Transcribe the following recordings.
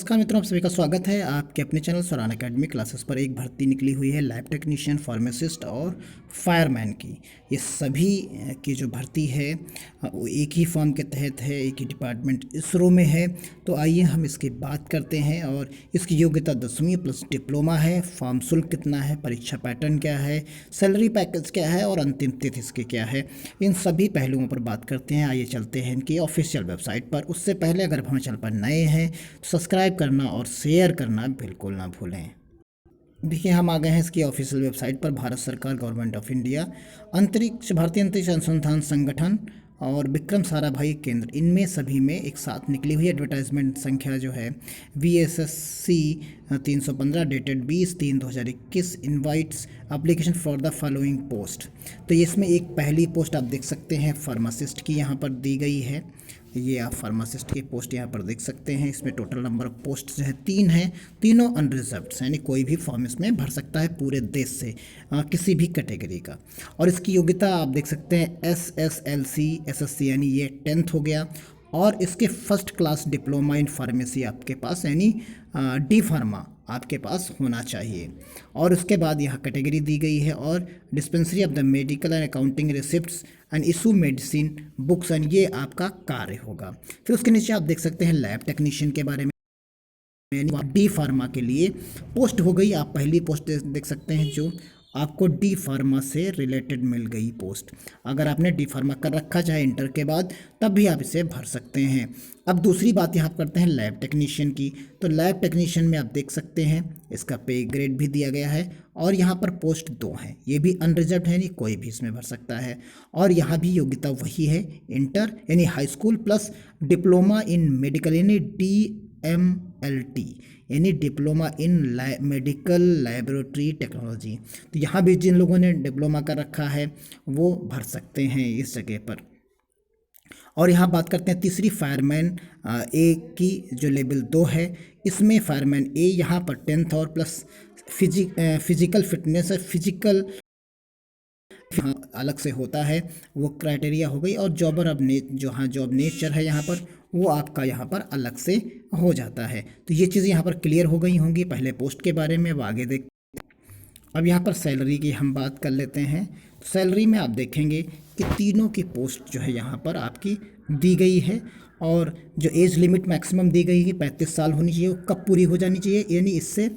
नमस्कार मित्रों, आप सभी का स्वागत है आपके अपने चैनल स्वरान एकेडमी क्लासेस पर। एक भर्ती निकली हुई है लैब टेक्नीशियन, फार्मासिस्ट और फायरमैन की। ये सभी की जो भर्ती है वो एक ही फॉर्म के तहत है, एक ही डिपार्टमेंट इसरो में है। तो आइए हम इसकी बात करते हैं। और इसकी योग्यता 10वीं प्लस डिप्लोमा है। फॉर्म शुल्क कितना है, परीक्षा पैटर्न क्या है, सैलरी पैकेज क्या है और अंतिम तिथि इसकी क्या है, इन सभी पहलुओं पर बात करते हैं। आइए चलते हैं इनकी ऑफिशियल वेबसाइट पर। उससे पहले अगर हम चैनल पर नए हैं तो सब्सक्राइब करना और शेयर करना बिल्कुल ना भूलें। देखिए, हम आ गए हैं इसकी ऑफिशियल वेबसाइट पर। भारत सरकार, गवर्नमेंट ऑफ इंडिया, भारतीय अंतरिक्ष अनुसंधान संगठन और विक्रम साराभाई केंद्र, इनमें सभी में एक साथ निकली हुई एडवर्टाइजमेंट संख्या जो है VSSC 315 dated 20/3/2021 invites application for the following post. तो इसमें एक पहली पोस्ट आप देख सकते हैं फार्मासिस्ट की यहाँ पर दी गई है। ये आप फार्मासिस्ट की पोस्ट यहाँ पर देख सकते हैं। इसमें टोटल नंबर ऑफ पोस्ट जो है 3 है, तीनों अनरिजर्व्ड, यानी कोई भी फॉर्म इसमें भर सकता है पूरे देश से, किसी भी कैटेगरी का। और इसकी योग्यता आप देख सकते हैं SSLC SSC, यानी ये 10th हो गया। और इसके first class diploma in pharmacy आपके पास, यानी डी फार्मा आपके पास होना चाहिए। और उसके बाद यहाँ कैटेगरी दी गई है और dispensary of the medical and accounting receipts and issue medicine books, and ये आपका कार्य होगा। फिर उसके नीचे आप देख सकते हैं लैब टेक्नीशियन के बारे में। डी फार्मा के लिए पोस्ट हो गई, आप पहली पोस्ट देख सकते हैं जो आपको डी फार्मा से रिलेटेड मिल गई पोस्ट। अगर आपने डी फार्मा कर रखा चाहे इंटर के बाद, तब भी आप इसे भर सकते हैं। अब दूसरी बात यहाँ करते हैं लैब टेक्नीशियन की। तो लैब टेक्नीशियन में आप देख सकते हैं इसका पे ग्रेड भी दिया गया है और यहाँ पर पोस्ट 2 हैं, ये भी अनरिजर्व्ड है, नहीं कोई भी इसमें भर सकता है। और यहाँ भी योग्यता वही है, इंटर यानी high school plus diploma in medical यानी DMLT, यानी diploma in medical laboratory technology. तो यहाँ भी जिन लोगों ने डिप्लोमा कर रखा है वो भर सकते हैं इस जगह पर। और यहाँ बात करते हैं तीसरी फायरमैन ए की, जो लेवल 2 है। इसमें फायरमैन ए यहाँ पर 10th और प्लस फिजिकल फिटनेस है, फिजिकल अलग से होता है, वो क्राइटेरिया हो गई। और जॉबर अब जॉब नेचर है यहाँ पर, वो आपका यहाँ पर अलग से हो जाता है। तो ये चीज़ें यहाँ पर क्लियर हो गई होंगी पहले पोस्ट के बारे में। अब आगे देख, अब यहाँ पर सैलरी की हम बात कर लेते हैं। तो सैलरी में आप देखेंगे कि तीनों की पोस्ट जो है यहाँ पर आपकी दी गई है। और जो एज लिमिट मैक्सिमम दी गई है 35 साल होनी चाहिए, वो कब पूरी हो जानी चाहिए, यानी इससे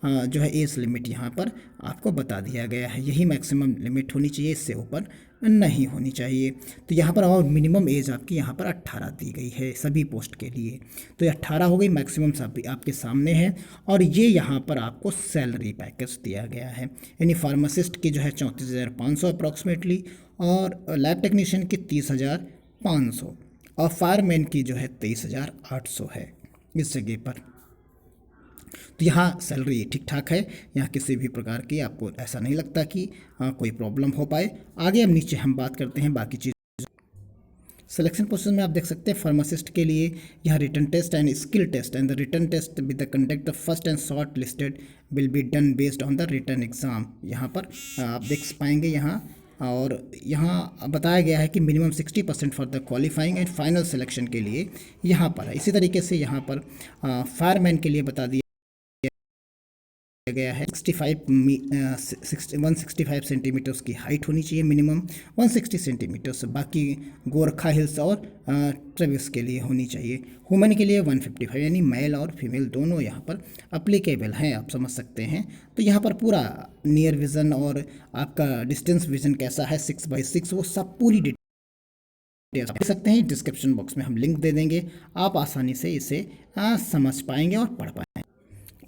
जो है एज लिमिट यहाँ पर आपको बता दिया गया है, यही मैक्सिमम लिमिट होनी चाहिए, इससे ऊपर नहीं होनी चाहिए। तो यहाँ पर और मिनिमम एज आपकी यहाँ पर 18 दी गई है सभी पोस्ट के लिए। तो ये 18 हो गई, मैक्सिमम सब आपके सामने है। और ये यहाँ पर आपको सैलरी पैकेज दिया गया है, यानी फार्मासिस्ट की जो है 34,500 अप्रॉक्सीमेटली, और लैब टेक्नीशियन की 30,500, और फायरमैन की जो है 23,800 है इस जगह पर। तो यहाँ सैलरी ठीक ठाक है, यहाँ किसी भी प्रकार की आपको ऐसा नहीं लगता कि कोई प्रॉब्लम हो पाए। आगे अब नीचे हम बात करते हैं बाकी चीज़। सिलेक्शन प्रोसेस में आप देख सकते हैं फार्मासिस्ट के लिए यहाँ written test and skill test, and the written test with the conduct the first and short listed will be done based on the written exam. यहाँ पर आप देख पाएंगे यहाँ, और यहाँ बताया गया है कि minimum 60% for the qualifying and final selection के लिए यहाँ पर है। इसी तरीके से यहाँ पर फायरमैन के लिए बता दिया गया है 165 सेंटीमीटर्स की हाइट होनी चाहिए, मिनिमम 160 सेंटीमीटर्स। बाकी गोरखा हिल्स और ट्रेविस के लिए होनी चाहिए। वुमेन के लिए 155, यानी मेल और फीमेल दोनों यहाँ पर अप्लीकेबल हैं, आप समझ सकते हैं। तो यहाँ पर पूरा नियर विज़न और आपका डिस्टेंस विज़न कैसा है 6x6, वो सब पूरी डिटेल्स देख सकते हैं। डिस्क्रिप्शन बॉक्स में हम लिंक दे देंगे, आप आसानी से इसे समझ पाएंगे और पढ़ पाएंगे।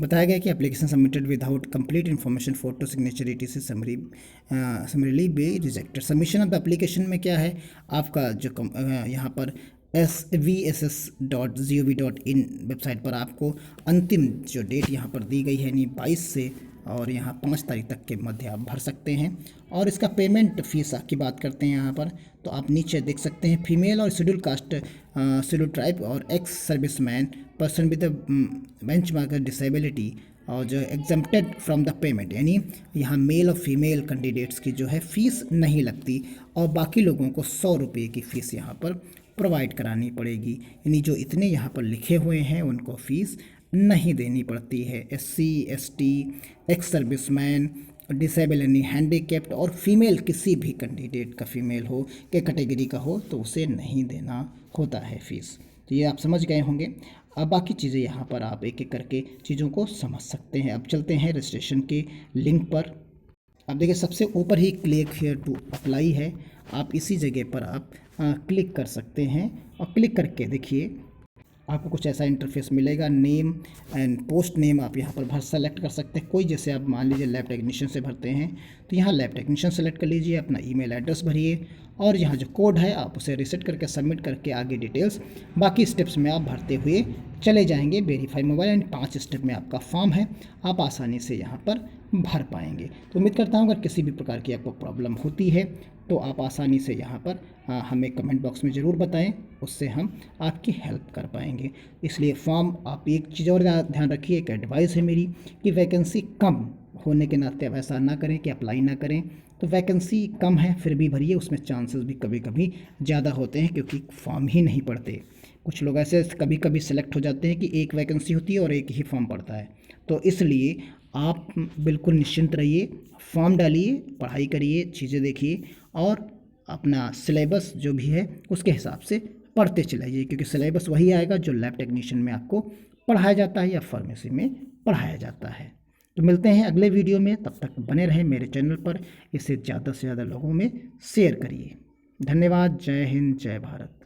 बताया गया कि application submitted without complete information photo signature ETC summarily be rejected. Submission of the application में क्या है, आपका जो यहाँ पर svss.gov.in वेबसाइट पर आपको अंतिम जो डेट यहाँ पर दी गई है, यानी 22 से और यहाँ 5 तारीख तक के मध्य आप भर सकते हैं। और इसका पेमेंट फीस की बात करते हैं यहाँ पर, तो आप नीचे देख सकते हैं फीमेल और शेड्यूल कास्ट, शेड्यूल ट्राइब और ex serviceman, person with bench marker disability, और जो एग्जम्प्टेड फ्रॉम द पेमेंट, यानी यहाँ मेल और फीमेल कैंडिडेट्स की जो है फ़ीस नहीं लगती, और बाकी लोगों को 100 रुपये की फ़ीस यहाँ पर प्रोवाइड करानी पड़ेगी। यानी जो इतने यहाँ पर लिखे हुए हैं उनको फ़ीस नहीं देनी पड़ती है। SC ST, ex serviceman, disable यानी हैंडीकैप्ड और फीमेल किसी भी कैंडिडेट का, फीमेल हो के कैटेगरी का हो तो उसे नहीं देना होता है फ़ीस। तो ये आप समझ गए होंगे। अब बाकी चीज़ें यहाँ पर आप एक एक करके चीज़ों को समझ सकते हैं। अब चलते हैं रजिस्ट्रेशन के लिंक पर। अब देखिए सबसे ऊपर ही क्लिक हियर टू अप्लाई है, आप इसी जगह पर आप क्लिक कर सकते हैं और क्लिक करके देखिए आपको कुछ ऐसा इंटरफेस मिलेगा। नेम एंड पोस्ट नेम आप यहाँ पर भर सेलेक्ट कर सकते हैं। कोई जैसे आप मान लीजिए लैब टेक्नीशियन से भरते हैं तो यहाँ लैब टेक्नीशियन सेलेक्ट कर लीजिए, अपना ईमेल एड्रेस भरिए और यहाँ जो कोड है आप उसे रीसेट करके सबमिट करके आगे डिटेल्स बाकी स्टेप्स में आप भरते हुए चले जाएंगे। वेरीफाई मोबाइल एंड 5 स्टेप में आपका फॉर्म है, आप आसानी से यहाँ पर भर पाएंगे। तो उम्मीद करता हूँ अगर किसी भी प्रकार की आपको प्रॉब्लम होती है तो आप आसानी से यहाँ पर हमें कमेंट बॉक्स में ज़रूर बताएं, उससे हम आपकी हेल्प कर पाएंगे। इसलिए फॉर्म आप एक चीज़ और ध्यान रखिए, एक एडवाइस है मेरी कि वैकेंसी कम होने के नाते आप ऐसा ना करें कि अप्लाई ना करें। तो वैकेंसी कम है फिर भी भरिए, उसमें चांसेस भी कभी कभी ज़्यादा होते हैं क्योंकि फॉर्म ही नहीं पड़ते। कुछ लोग ऐसे कभी कभी सेलेक्ट हो जाते हैं कि एक वैकेंसी होती है और एक ही फॉर्म पड़ता है। तो इसलिए आप बिल्कुल निश्चिंत रहिए, फॉर्म डालिए, पढ़ाई करिए, चीज़ें देखिए और अपना सिलेबस जो भी है उसके हिसाब से पढ़ते चलाइए, क्योंकि सिलेबस वही आएगा जो लैब टेक्नीशियन में आपको पढ़ाया जाता है या फार्मेसी में पढ़ाया जाता है। तो मिलते हैं अगले वीडियो में, तब तक बने रहें मेरे चैनल पर, इसे ज़्यादा से ज़्यादा लोगों में शेयर करिए। धन्यवाद। जय हिंद, जय भारत।